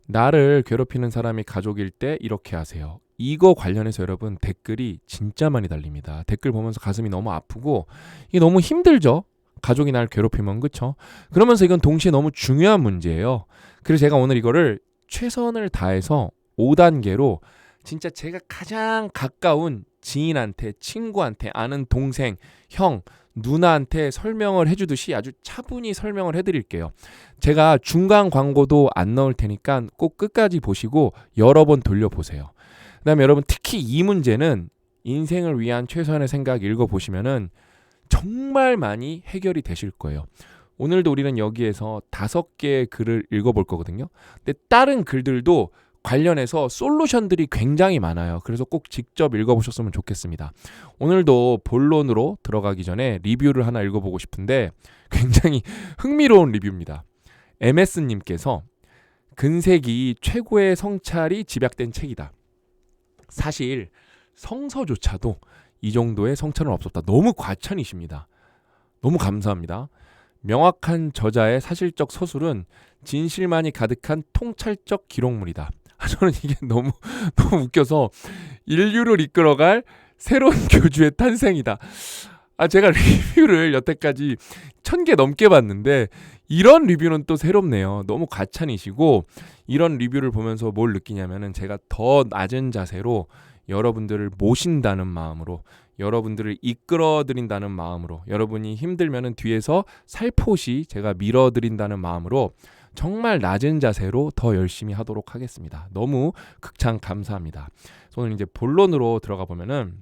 나를 괴롭히는 사람이 가족일 때 이렇게 하세요. 이거 관련해서 여러분 댓글이 진짜 많이 달립니다. 댓글 보면서 가슴이 너무 아프고 이게 너무 힘들죠. 가족이 날 괴롭히면 그쵸? 그러면서 이건 동시에 너무 중요한 문제예요. 그래서 제가 오늘 이거를 최선을 다해서 5단계로 진짜 제가 가장 가까운 지인한테, 친구한테, 아는 동생, 형, 누나한테 설명을 해주듯이 아주 차분히 설명을 해드릴게요. 제가 중간 광고도 안 넣을 테니까 꼭 끝까지 보시고 여러 번 돌려보세요. 그 다음에 여러분 특히 이 문제는 인생을 위한 최선의 생각 읽어보시면은 정말 많이 해결이 되실 거예요. 오늘도 우리는 여기에서 5개의 글을 읽어볼 거거든요. 근데 다른 글들도 관련해서 솔루션들이 굉장히 많아요. 그래서 꼭 직접 읽어보셨으면 좋겠습니다. 오늘도 본론으로 들어가기 전에 리뷰를 하나 읽어보고 싶은데 굉장히 흥미로운 리뷰입니다. MS님께서 근세기 최고의 성찰이 집약된 책이다. 사실 성서조차도 이 정도의 성찰은 없었다. 너무 과찬이십니다. 너무 감사합니다. 명확한 저자의 사실적 서술은 진실만이 가득한 통찰적 기록물이다. 저는 이게 너무 웃겨서 인류를 이끌어갈 새로운 교주의 탄생이다. 제가 리뷰를 여태까지 1000개 넘게 봤는데 이런 리뷰는 또 새롭네요. 너무 과찬이시고 이런 리뷰를 보면서 뭘 느끼냐면은 제가 더 낮은 자세로 여러분들을 모신다는 마음으로, 여러분들을 이끌어드린다는 마음으로, 여러분이 힘들면은 뒤에서 살포시 제가 밀어드린다는 마음으로 정말 낮은 자세로 더 열심히 하도록 하겠습니다. 너무 극찬 감사합니다. 오늘 이제 본론으로 들어가 보면은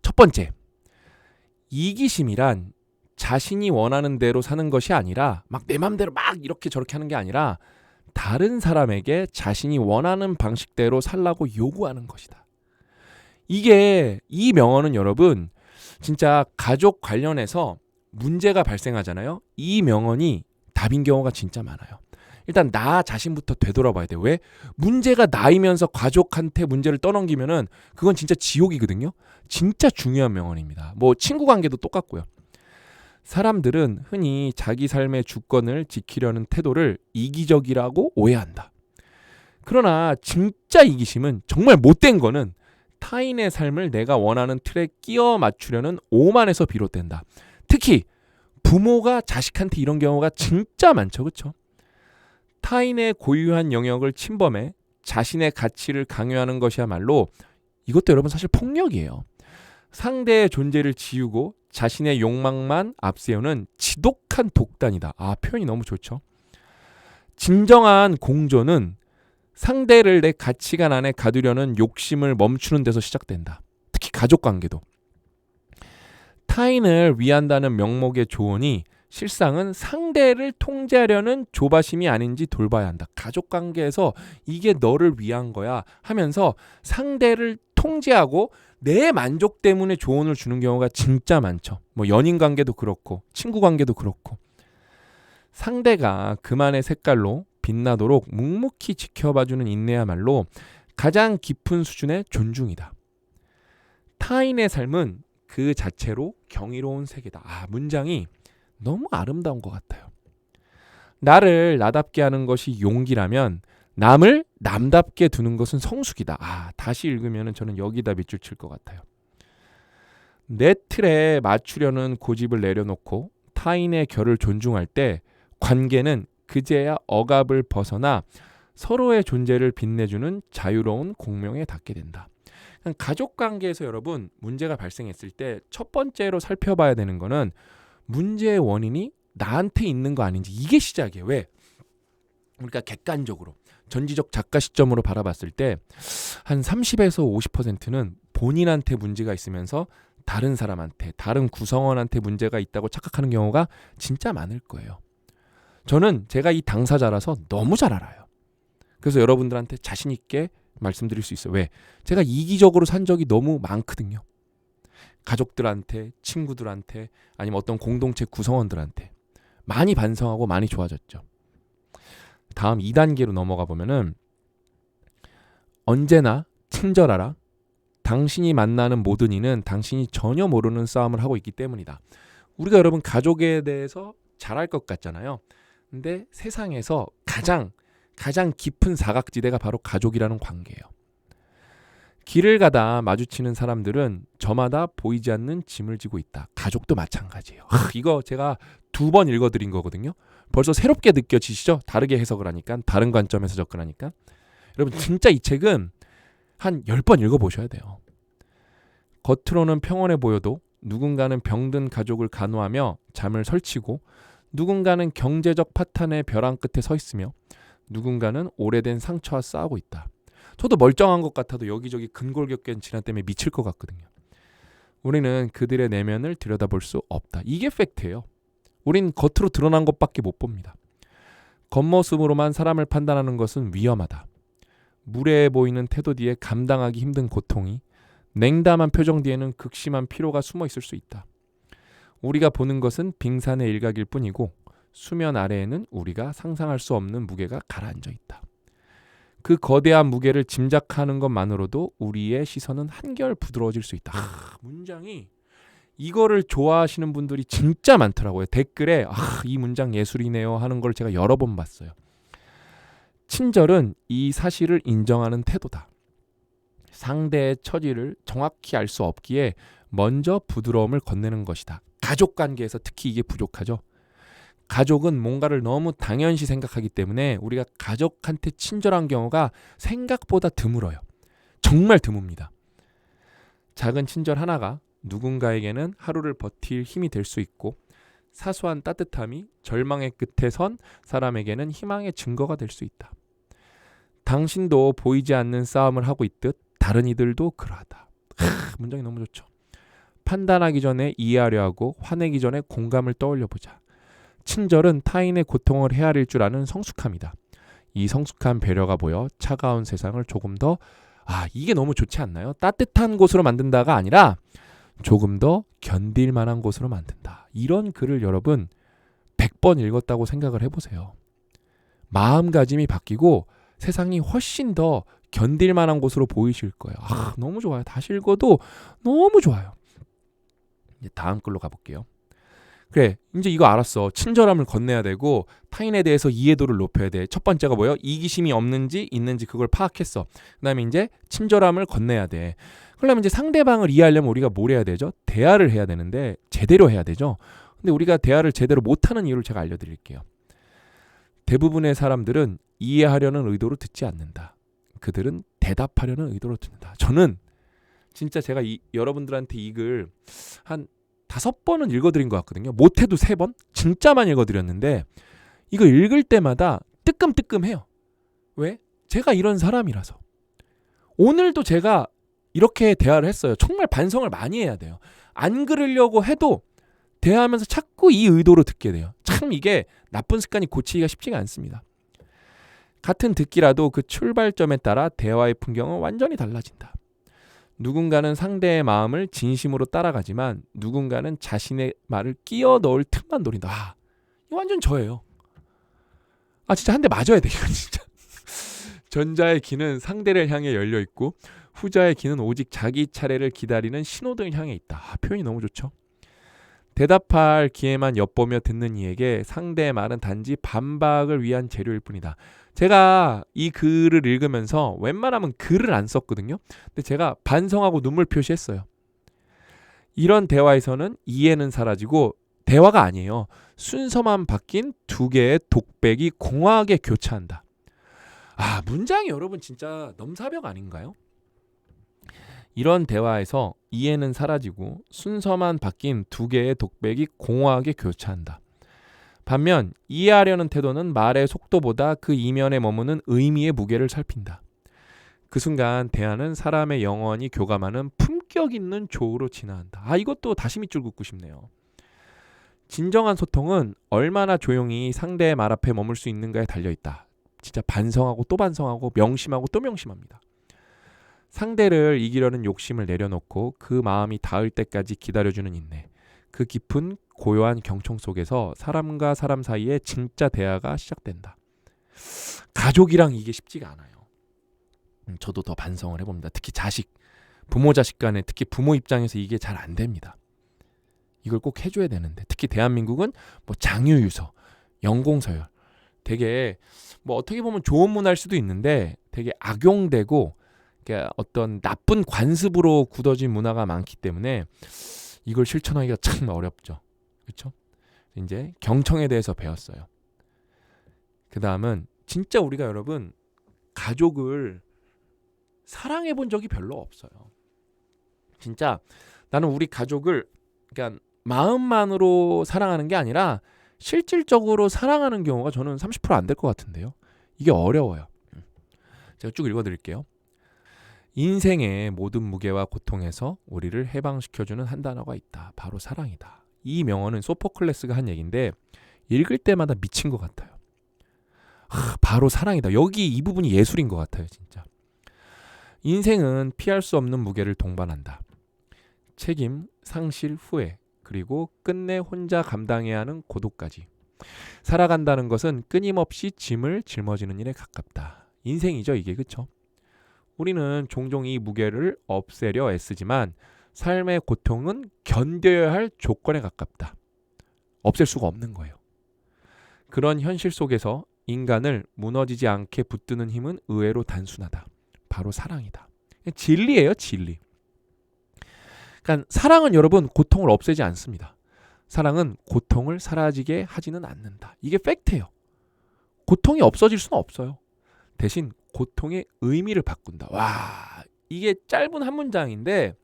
첫 번째, 이기심이란 자신이 원하는 대로 사는 것이 아니라 막 내 맘대로 막 이렇게 저렇게 하는 게 아니라 다른 사람에게 자신이 원하는 방식대로 살라고 요구하는 것이다. 이 명언은 여러분 진짜 가족 관련해서 문제가 발생하잖아요. 이 명언이 답인 경우가 진짜 많아요. 일단 나 자신부터 되돌아봐야 돼요. 왜? 문제가 나이면서 가족한테 문제를 떠넘기면은 그건 진짜 지옥이거든요. 진짜 중요한 명언입니다. 뭐 친구 관계도 똑같고요. 사람들은 흔히 자기 삶의 주권을 지키려는 태도를 이기적이라고 오해한다. 그러나 진짜 이기심은 정말 못된 거는 타인의 삶을 내가 원하는 틀에 끼워 맞추려는 오만에서 비롯된다. 특히 부모가 자식한테 이런 경우가 진짜 많죠. 그렇죠? 타인의 고유한 영역을 침범해 자신의 가치를 강요하는 것이야말로 이것도 여러분 사실 폭력이에요. 상대의 존재를 지우고 자신의 욕망만 앞세우는 지독한 독단이다. 표현이 너무 좋죠. 진정한 공존은 상대를 내 가치관 안에 가두려는 욕심을 멈추는 데서 시작된다. 특히 가족관계도. 타인을 위한다는 명목의 조언이 실상은 상대를 통제하려는 조바심이 아닌지 돌봐야 한다. 가족관계에서 이게 너를 위한 거야 하면서 상대를 통제하고 내 만족 때문에 조언을 주는 경우가 진짜 많죠. 뭐 연인 관계도 그렇고 친구 관계도 그렇고 상대가 그만의 색깔로 빛나도록 묵묵히 지켜봐주는 인내야말로 가장 깊은 수준의 존중이다. 타인의 삶은 그 자체로 경이로운 세계다. 문장이 너무 아름다운 것 같아요. 나를 나답게 하는 것이 용기라면 남을 남답게 두는 것은 성숙이다. 다시 읽으면 저는 여기다 밑줄 칠 것 같아요. 내 틀에 맞추려는 고집을 내려놓고 타인의 결을 존중할 때 관계는 그제야 억압을 벗어나 서로의 존재를 빛내주는 자유로운 공명에 닿게 된다. 가족관계에서 여러분 문제가 발생했을 때 첫 번째로 살펴봐야 되는 거는 문제의 원인이 나한테 있는 거 아닌지, 이게 시작이에요. 왜? 우리가 객관적으로 전지적 작가 시점으로 바라봤을 때 한 30에서 50%는 본인한테 문제가 있으면서 다른 사람한테, 다른 구성원한테 문제가 있다고 착각하는 경우가 진짜 많을 거예요. 저는 제가 이 당사자라서 너무 잘 알아요. 그래서 여러분들한테 자신 있게 말씀드릴 수 있어요. 왜? 제가 이기적으로 산 적이 너무 많거든요. 가족들한테, 친구들한테, 아니면 어떤 공동체 구성원들한테 많이 반성하고 많이 좋아졌죠. 다음 2단계로 넘어가 보면은 언제나 친절하라. 당신이 만나는 모든 이는 당신이 전혀 모르는 싸움을 하고 있기 때문이다. 우리가 여러분 가족에 대해서 잘할 것 같잖아요. 근데 세상에서 가장 가장 깊은 사각지대가 바로 가족이라는 관계예요. 길을 가다 마주치는 사람들은 저마다 보이지 않는 짐을 지고 있다. 가족도 마찬가지예요. 이거 제가 2번 읽어드린 거거든요. 벌써 새롭게 느껴지시죠? 다르게 해석을 하니까, 다른 관점에서 접근하니까. 여러분 진짜 이 책은 한 10번 읽어보셔야 돼요. 겉으로는 평온해 보여도 누군가는 병든 가족을 간호하며 잠을 설치고, 누군가는 경제적 파탄의 벼랑 끝에 서 있으며, 누군가는 오래된 상처와 싸우고 있다. 저도 멀쩡한 것 같아도 여기저기 근골격견 질환 때문에 미칠 것 같거든요. 우리는 그들의 내면을 들여다볼 수 없다. 이게 팩트예요. 우린 겉으로 드러난 것밖에 못 봅니다. 겉모습으로만 사람을 판단하는 것은 위험하다. 무례해 보이는 태도 뒤에 감당하기 힘든 고통이, 냉담한 표정 뒤에는 극심한 피로가 숨어 있을 수 있다. 우리가 보는 것은 빙산의 일각일 뿐이고, 수면 아래에는 우리가 상상할 수 없는 무게가 가라앉아 있다. 그 거대한 무게를 짐작하는 것만으로도 우리의 시선은 한결 부드러워질 수 있다. 문장이, 이거를 좋아하시는 분들이 진짜 많더라고요. 댓글에 이 문장 예술이네요 하는 걸 제가 여러 번 봤어요. 친절은 이 사실을 인정하는 태도다. 상대의 처지를 정확히 알 수 없기에 먼저 부드러움을 건네는 것이다. 가족 관계에서 특히 이게 부족하죠. 가족은 뭔가를 너무 당연시 생각하기 때문에 우리가 가족한테 친절한 경우가 생각보다 드물어요. 정말 드뭅니다. 작은 친절 하나가 누군가에게는 하루를 버틸 힘이 될 수 있고, 사소한 따뜻함이 절망의 끝에 선 사람에게는 희망의 증거가 될 수 있다. 당신도 보이지 않는 싸움을 하고 있듯 다른 이들도 그러하다. 문장이 너무 좋죠. 판단하기 전에 이해하려 하고, 화내기 전에 공감을 떠올려 보자. 친절은 타인의 고통을 헤아릴 줄 아는 성숙함이다. 이 성숙한 배려가 보여 차가운 세상을 조금 더, 이게 너무 좋지 않나요? 따뜻한 곳으로 만든다가 아니라 조금 더 견딜 만한 곳으로 만든다. 이런 글을 여러분 100번 읽었다고 생각을 해보세요. 마음가짐이 바뀌고 세상이 훨씬 더 견딜 만한 곳으로 보이실 거예요. 너무 좋아요. 다시 읽어도 너무 좋아요. 이제 다음 글로 가볼게요. 그래, 이제 이거 알았어. 친절함을 건네야 되고 타인에 대해서 이해도를 높여야 돼. 첫 번째가 뭐예요? 이기심이 없는지 있는지 그걸 파악했어. 그 다음에 이제 친절함을 건네야 돼. 그러면 이제 상대방을 이해하려면 우리가 뭘 해야 되죠? 대화를 해야 되는데 제대로 해야 되죠. 근데 우리가 대화를 제대로 못하는 이유를 제가 알려드릴게요. 대부분의 사람들은 이해하려는 의도로 듣지 않는다. 그들은 대답하려는 의도로 듣는다. 저는 진짜 제가 여러분들한테 이 글 한 5번은 읽어드린 것 같거든요. 못해도 3번? 진짜 많이 읽어드렸는데 이거 읽을 때마다 뜨끔뜨끔해요. 왜? 제가 이런 사람이라서. 오늘도 제가 이렇게 대화를 했어요. 정말 반성을 많이 해야 돼요. 안 그러려고 해도 대화하면서 자꾸 이 의도로 듣게 돼요. 참 이게 나쁜 습관이 고치기가 쉽지가 않습니다. 같은 듣기라도 그 출발점에 따라 대화의 풍경은 완전히 달라진다. 누군가는 상대의 마음을 진심으로 따라가지만 누군가는 자신의 말을 끼워 넣을 틈만 노린다. 이거 완전 저예요. 진짜 한 대 맞아야 돼요. 진짜. 전자의 귀는 상대를 향해 열려 있고 후자의 귀는 오직 자기 차례를 기다리는 신호등을 향해 있다. 표현이 너무 좋죠. 대답할 기회만 엿보며 듣는 이에게 상대의 말은 단지 반박을 위한 재료일 뿐이다. 제가 이 글을 읽으면서 웬만하면 글을 안 썼거든요. 근데 제가 반성하고 눈물 표시했어요. 이런 대화에서는 이해는 사라지고 대화가 아니에요. 순서만 바뀐 2개의 독백이 공허하게 교차한다. 문장이 여러분 진짜 넘사벽 아닌가요? 이런 대화에서 이해는 사라지고 순서만 바뀐 2개의 독백이 공허하게 교차한다. 반면 이해하려는 태도는 말의 속도보다 그 이면에 머무는 의미의 무게를 살핀다. 그 순간 대화는 사람의 영혼이 교감하는 품격 있는 조우로 진화한다. 이것도 다시 밑줄 긋고 싶네요. 진정한 소통은 얼마나 조용히 상대의 말 앞에 머물 수 있는가에 달려있다. 진짜 반성하고 또 반성하고 명심하고 또 명심합니다. 상대를 이기려는 욕심을 내려놓고 그 마음이 닿을 때까지 기다려주는 인내. 그 깊은 고요한 경청 속에서 사람과 사람 사이에 진짜 대화가 시작된다. 가족이랑 이게 쉽지가 않아요. 저도 더 반성을 해봅니다. 특히 부모 자식 간에 특히 부모 입장에서 이게 잘 안 됩니다. 이걸 꼭 해줘야 되는데 특히 대한민국은 장유유서, 연공서열 되게 뭐 어떻게 보면 좋은 문화일 수도 있는데 되게 악용되고 어떤 나쁜 관습으로 굳어진 문화가 많기 때문에 이걸 실천하기가 참 어렵죠. 그렇죠? 이제 경청에 대해서 배웠어요. 그 다음은 진짜 우리가 여러분 가족을 사랑해 본 적이 별로 없어요. 진짜 나는 우리 가족을 그러니까 마음만으로 사랑하는 게 아니라 실질적으로 사랑하는 경우가 저는 30% 안 될 것 같은데요. 이게 어려워요. 제가 쭉 읽어드릴게요. 인생의 모든 무게와 고통에서 우리를 해방시켜주는 한 단어가 있다. 바로 사랑이다. 이 명언은 소포클레스가 한 얘기인데 읽을 때마다 미친 것 같아요. 바로 사랑이다. 여기 이 부분이 예술인 것 같아요. 진짜. 인생은 피할 수 없는 무게를 동반한다. 책임, 상실, 후회, 그리고 끝내 혼자 감당해야 하는 고독까지. 살아간다는 것은 끊임없이 짐을 짊어지는 일에 가깝다. 인생이죠, 이게. 그쵸? 우리는 종종 이 무게를 없애려 애쓰지만 삶의 고통은 견뎌야 할 조건에 가깝다. 없앨 수가 없는 거예요. 그런 현실 속에서 인간을 무너지지 않게 붙드는 힘은 의외로 단순하다. 바로 사랑이다. 진리예요, 진리. 그러니까 사랑은 여러분 고통을 없애지 않습니다. 사랑은 고통을 사라지게 하지는 않는다. 이게 팩트예요. 고통이 없어질 수는 없어요. 대신 고통의 의미를 바꾼다. 와, 이게 짧은 한 문장인데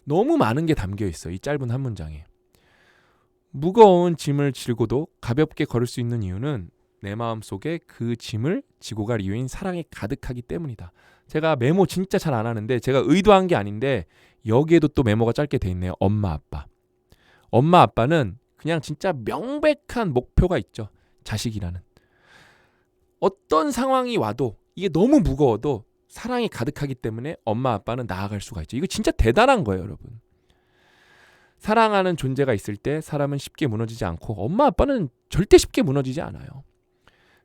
너무 많은 게 담겨 있어요. 이 짧은 한 문장에. 무거운 짐을 지고도 가볍게 걸을 수 있는 이유는 내 마음속에 그 짐을 지고 갈 이유인 사랑이 가득하기 때문이다. 제가 메모 진짜 잘 안 하는데 제가 의도한 게 아닌데 여기에도 또 메모가 짧게 돼 있네요. 엄마 아빠. 엄마 아빠는 그냥 진짜 명백한 목표가 있죠. 자식이라는. 어떤 상황이 와도 이게 너무 무거워도 사랑이 가득하기 때문에 엄마 아빠는 나아갈 수가 있죠. 이거 진짜 대단한 거예요, 여러분. 사랑하는 존재가 있을 때 사람은 쉽게 무너지지 않고 엄마 아빠는 절대 쉽게 무너지지 않아요.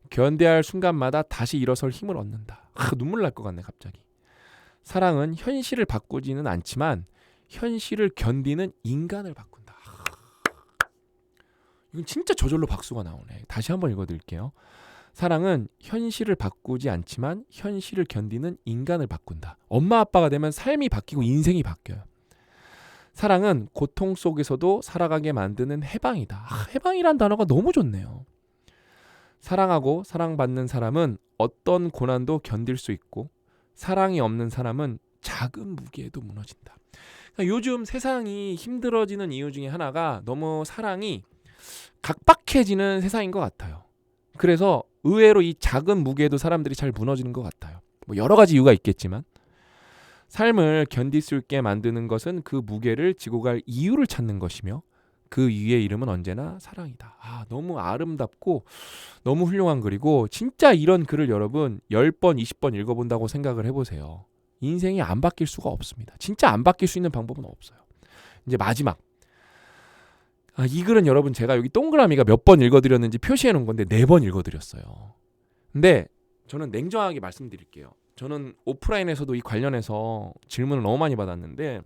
견뎌야 할 순간마다 다시 일어설 힘을 얻는다. 눈물 날 것 같네 갑자기. 사랑은 현실을 바꾸지는 않지만 현실을 견디는 인간을 바꾼다. 이건 진짜 저절로 박수가 나오네. 다시 한번 읽어드릴게요. 사랑은 현실을 바꾸지 않지만 현실을 견디는 인간을 바꾼다. 엄마 아빠가 되면 삶이 바뀌고 인생이 바뀌어요. 사랑은 고통 속에서도 살아가게 만드는 해방이다. 해방이란 단어가 너무 좋네요. 사랑하고 사랑받는 사람은 어떤 고난도 견딜 수 있고 사랑이 없는 사람은 작은 무게에도 무너진다. 그러니까 요즘 세상이 힘들어지는 이유 중에 하나가 너무 사랑이 각박해지는 세상인 것 같아요. 그래서 의외로 이 작은 무게에도 사람들이 잘 무너지는 것 같아요. 뭐 여러 가지 이유가 있겠지만 삶을 견딜 수 있게 만드는 것은 그 무게를 지고 갈 이유를 찾는 것이며 그 이유의 이름은 언제나 사랑이다. 너무 아름답고 너무 훌륭한 글이고 진짜 이런 글을 여러분 10번, 20번 읽어본다고 생각을 해보세요. 인생이 안 바뀔 수가 없습니다. 진짜 안 바뀔 수 있는 방법은 없어요. 이제 마지막. 이 글은 여러분 제가 여기 동그라미가 몇 번 읽어드렸는지 표시해 놓은 건데 4번 읽어드렸어요. 근데 저는 냉정하게 말씀드릴게요. 저는 오프라인에서도 이 관련해서 질문을 너무 많이 받았는데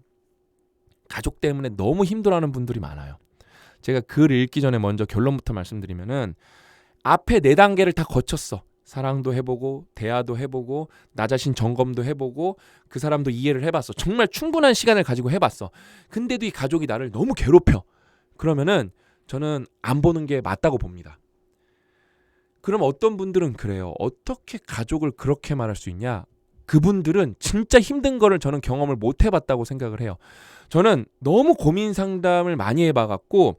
가족 때문에 너무 힘들어하는 분들이 많아요. 제가 글 읽기 전에 먼저 결론부터 말씀드리면은 앞에 4단계를 다 거쳤어. 사랑도 해보고 대화도 해보고 나 자신 점검도 해보고 그 사람도 이해를 해봤어. 정말 충분한 시간을 가지고 해봤어. 근데도 이 가족이 나를 너무 괴롭혀. 그러면은 저는 안 보는 게 맞다고 봅니다. 그럼 어떤 분들은 그래요. 어떻게 가족을 그렇게 말할 수 있냐? 그분들은 진짜 힘든 거를 저는 경험을 못 해봤다고 생각을 해요. 저는 너무 고민 상담을 많이 해봐갖고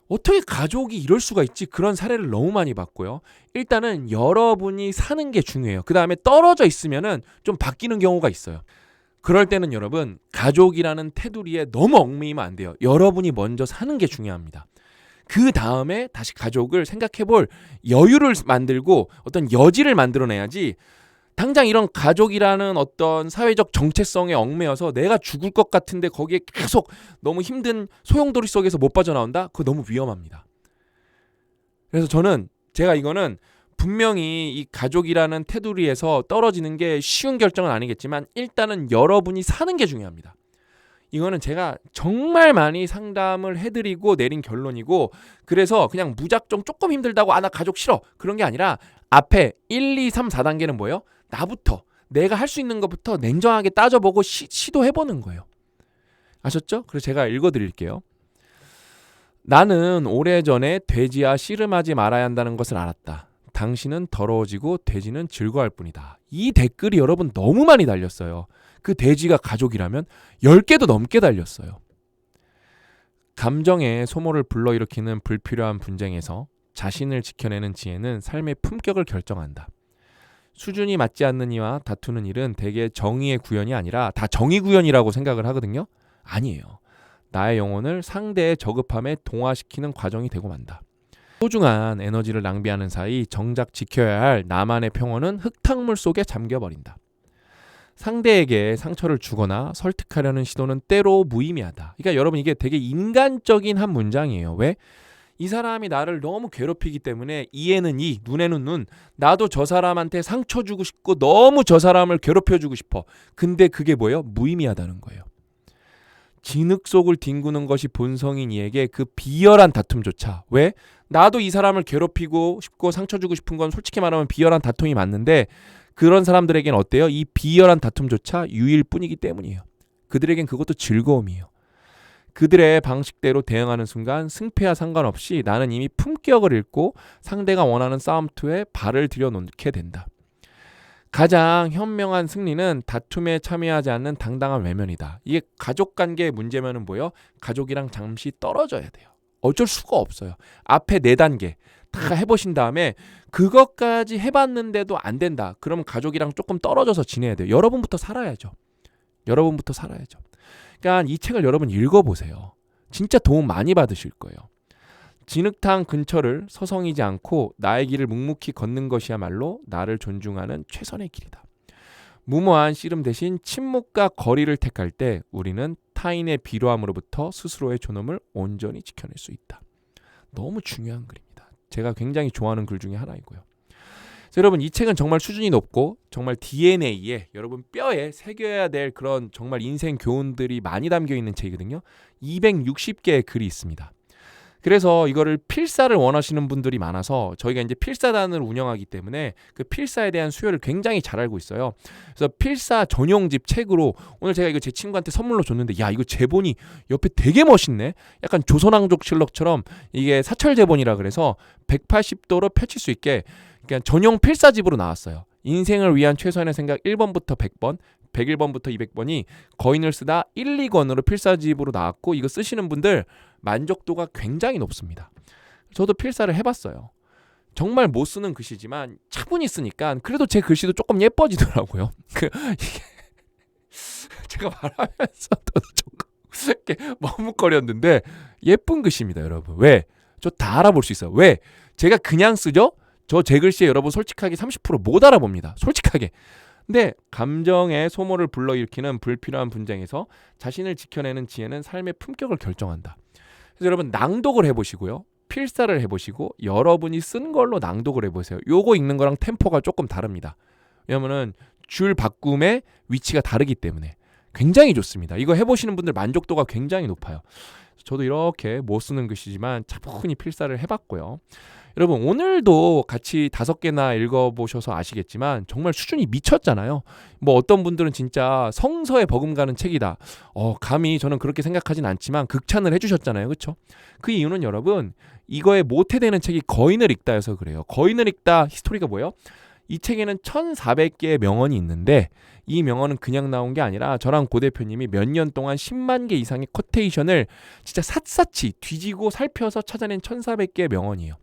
어떻게 가족이 이럴 수가 있지? 그런 사례를 너무 많이 봤고요. 일단은 여러분이 사는 게 중요해요. 그 다음에 떨어져 있으면은 좀 바뀌는 경우가 있어요. 그럴 때는 여러분 가족이라는 테두리에 너무 얽매이면 안 돼요. 여러분이 먼저 사는 게 중요합니다. 그 다음에 다시 가족을 생각해볼 여유를 만들고 어떤 여지를 만들어내야지 당장 이런 가족이라는 어떤 사회적 정체성에 얽매여서 내가 죽을 것 같은데 거기에 계속 너무 힘든 소용돌이 속에서 못 빠져나온다? 그거 너무 위험합니다. 그래서 저는 제가 이거는 분명히 이 가족이라는 테두리에서 떨어지는 게 쉬운 결정은 아니겠지만 일단은 여러분이 사는 게 중요합니다. 이거는 제가 정말 많이 상담을 해드리고 내린 결론이고, 그래서 그냥 무작정 조금 힘들다고 나 가족 싫어 그런 게 아니라 앞에 1, 2, 3, 4단계는 뭐예요? 나부터 내가 할 수 있는 것부터 냉정하게 따져보고 시도해보는 거예요. 아셨죠? 그래서 제가 읽어드릴게요. 나는 오래전에 돼지와 씨름하지 말아야 한다는 것을 알았다. 당신은 더러워지고 돼지는 즐거워할 뿐이다. 이 댓글이 여러분 너무 많이 달렸어요. 그 돼지가 가족이라면 10개도 넘게 달렸어요. 감정의 소모를 불러일으키는 불필요한 분쟁에서 자신을 지켜내는 지혜는 삶의 품격을 결정한다. 수준이 맞지 않는 이와 다투는 일은 대개 정의의 구현이 아니라 다 정의 구현이라고 생각을 하거든요. 아니에요. 나의 영혼을 상대의 저급함에 동화시키는 과정이 되고 만다. 소중한 에너지를 낭비하는 사이 정작 지켜야 할 나만의 평온은 흙탕물 속에 잠겨버린다. 상대에게 상처를 주거나 설득하려는 시도는 때로 무의미하다. 그러니까 여러분 이게 되게 인간적인 한 문장이에요. 왜? 이 사람이 나를 너무 괴롭히기 때문에 이에는 이, 눈에는 눈. 나도 저 사람한테 상처 주고 싶고 너무 저 사람을 괴롭혀주고 싶어. 근데 그게 뭐예요? 무의미하다는 거예요. 진흙 속을 뒹구는 것이 본성인 이에게 그 비열한 다툼조차, 왜? 나도 이 사람을 괴롭히고 싶고 상처 주고 싶은 건 솔직히 말하면 비열한 다툼이 맞는데 그런 사람들에겐 어때요? 이 비열한 다툼조차 유일 뿐이기 때문이에요. 그들에겐 그것도 즐거움이에요. 그들의 방식대로 대응하는 순간 승패와 상관없이 나는 이미 품격을 잃고 상대가 원하는 싸움투에 발을 들여놓게 된다. 가장 현명한 승리는 다툼에 참여하지 않는 당당한 외면이다. 이게 가족관계의 문제면은 뭐예요? 가족이랑 잠시 떨어져야 돼요. 어쩔 수가 없어요. 앞에 4단계 다 해보신 다음에 그것까지 해봤는데도 안 된다. 그러면 가족이랑 조금 떨어져서 지내야 돼요. 여러분부터 살아야죠. 여러분부터 살아야죠. 그러니까 이 책을 여러분 읽어보세요. 진짜 도움 많이 받으실 거예요. 진흙탕 근처를 서성이지 않고 나의 길을 묵묵히 걷는 것이야말로 나를 존중하는 최선의 길이다. 무모한 씨름 대신 침묵과 거리를 택할 때 우리는 타인의 비로함으로부터 스스로의 존엄을 온전히 지켜낼 수 있다. 너무 중요한 글입니다. 제가 굉장히 좋아하는 글 중에 하나이고요. 그래서 여러분 이 책은 정말 수준이 높고 정말 DNA에 여러분 뼈에 새겨야 될 그런 정말 인생 교훈들이 많이 담겨 있는 책이거든요. 260개의 글이 있습니다. 그래서 이거를 필사를 원하시는 분들이 많아서 저희가 이제 필사단을 운영하기 때문에 그 필사에 대한 수요를 굉장히 잘 알고 있어요. 그래서 필사 전용집 책으로 오늘 제가 이거 제 친구한테 선물로 줬는데 야 이거 제본이 옆에 되게 멋있네. 약간 조선왕족실록처럼 이게 사철제본이라 그래서 180도로 펼칠 수 있게 그냥 전용 필사집으로 나왔어요. 인생을 위한 최선의 생각 1번부터 100번 101번부터 200번이 거인을 쓰다 1, 2권으로 필사집으로 나왔고 이거 쓰시는 분들 만족도가 굉장히 높습니다. 저도 필사를 해봤어요. 정말 못 쓰는 글씨지만 차분히 쓰니까 그래도 제 글씨도 조금 예뻐지더라고요. 이게 제가 말하면서도 조금 이렇게 머뭇거렸는데 예쁜 글씨입니다, 여러분. 왜? 저 다 알아볼 수 있어요. 왜? 제가 그냥 쓰죠? 저 제 글씨에 여러분 솔직하게 30% 못 알아봅니다. 솔직하게. 근데 감정의 소모를 불러일으키는 불필요한 분쟁에서 자신을 지켜내는 지혜는 삶의 품격을 결정한다. 그래서 여러분 낭독을 해보시고요. 필사를 해보시고 여러분이 쓴 걸로 낭독을 해보세요. 요거 읽는 거랑 템포가 조금 다릅니다. 왜냐면은 줄 바꿈의 위치가 다르기 때문에 굉장히 좋습니다. 이거 해보시는 분들 만족도가 굉장히 높아요. 저도 이렇게 못 쓰는 글씨지만 차분히 필사를 해봤고요. 여러분 오늘도 같이 5개나 읽어보셔서 아시겠지만 정말 수준이 미쳤잖아요. 뭐 어떤 분들은 진짜 성서에 버금가는 책이다. 감히 저는 그렇게 생각하진 않지만 극찬을 해주셨잖아요. 그렇죠? 그 이유는 여러분 이거에 모태되는 책이 거인을 읽다여서 그래요. 거인을 읽다 히스토리가 뭐예요? 이 책에는 1400개의 명언이 있는데 이 명언은 그냥 나온 게 아니라 저랑 고 대표님이 몇 년 동안 10만 개 이상의 코테이션을 진짜 샅샅이 뒤지고 살펴서 찾아낸 1400개의 명언이에요.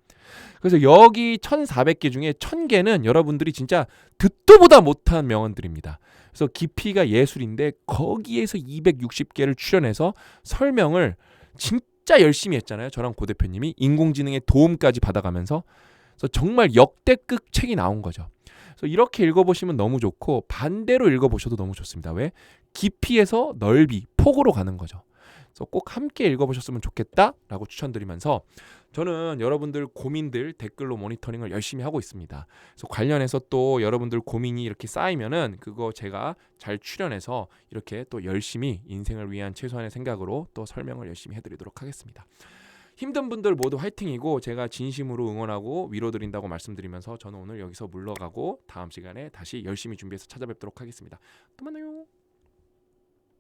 그래서 여기 1400개 중에 1000개는 여러분들이 진짜 듣도 보다 못한 명언들입니다. 그래서 깊이가 예술인데 거기에서 260개를 추려내서 설명을 진짜 열심히 했잖아요. 저랑 고 대표님이 인공지능의 도움까지 받아가면서 그래서 정말 역대급 책이 나온 거죠. 그래서 이렇게 읽어보시면 너무 좋고 반대로 읽어보셔도 너무 좋습니다. 왜? 깊이에서 넓이, 폭으로 가는 거죠. 그래서 꼭 함께 읽어보셨으면 좋겠다라고 추천드리면서 저는 여러분들 고민들 댓글로 모니터링을 열심히 하고 있습니다. 그래서 관련해서 또 여러분들 고민이 이렇게 쌓이면은 그거 제가 잘 출연해서 이렇게 또 열심히 인생을 위한 최소한의 생각으로 또 설명을 열심히 해드리도록 하겠습니다. 힘든 분들 모두 화이팅이고 제가 진심으로 응원하고 위로드린다고 말씀드리면서 저는 오늘 여기서 물러가고 다음 시간에 다시 열심히 준비해서 찾아뵙도록 하겠습니다. 또 만나요.